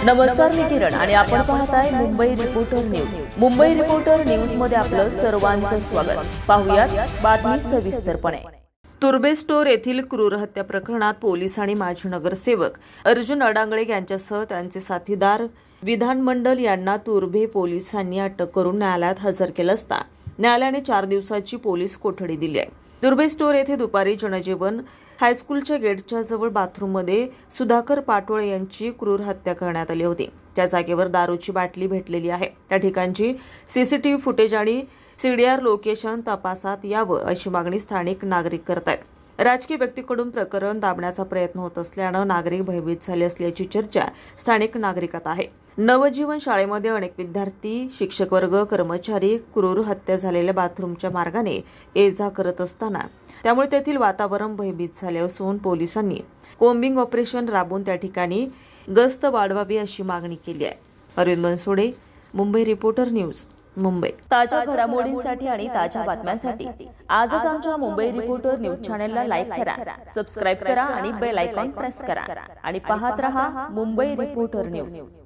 नमस्कार, मी किरण आणि आपण पाहताय Mumbai reporter news. Mumbai reporter news मध्ये आपलं सर्वांचं स्वागत. पाहुयात बातमी सविस्तरपणे. तुर्भे स्टोर येथील क्रूर हत्या प्रकरणात पोलीस आणि माजी नगरसेवक अर्जुन अडांगळे यांच्यासह त्यांचे साथीदार विधानमंडल यांना तुर्भे पोलिसांनी अटक करून न्यायालयात हजर केलं असता न्यायालयाने 4 दिवसाची पोलीस कोठडी दिली आहे. तुर्भे स्टोर येथे दुपारी जनजीवन हायस्कूलच्या गेटच्या जवळ बाथरूममध्ये सुधाकर पाटोळे यांची क्रूर हत्या करण्यात आली होती. त्या जागेवर दारूची बाटली भेटलेली आहे. त्या ठिकाणची सीसीटीव्ही फुटेज आणि सीडीआर लोकेशन तपासात यावं अशी मागणी स्थानिक नागरिक करत आहेत. राजकीय व्यक्तीकडून प्रकरण दाबण्याचा प्रयत्न होत असल्यानं नागरिक भयभीत झाले असल्याची चर्चा स्थानिक नागरिकात आहे. नवजीवन शाळेमध्ये अनेक विद्यार्थी, शिक्षक वर्ग, कर्मचारी क्रूर हत्या झालेल्या बाथरूमच्या मार्गाने ये-जा करत असताना त्यामुळे तेथील वातावरण भयभीत झाले असून पोलिसांनी कोम्बिंग ऑपरेशन राबवून त्या ठिकाणी गस्त वाढवावी अशी मागणी केली आहे. Arvind Bansode, Mumbai reporter news, Mumbai. ताज्या घडामोडींसाठी आणि ताज्या बातम्यांसाठी आजच आमच्या मुंबई रिपोर्टर न्यूज चॅनलला लाईक करा, सबस्क्राईब करा आणि बेल आयकॉन प्रेस करा आणि पाहत रहा मुंबई रिपोर्टर न्यूज.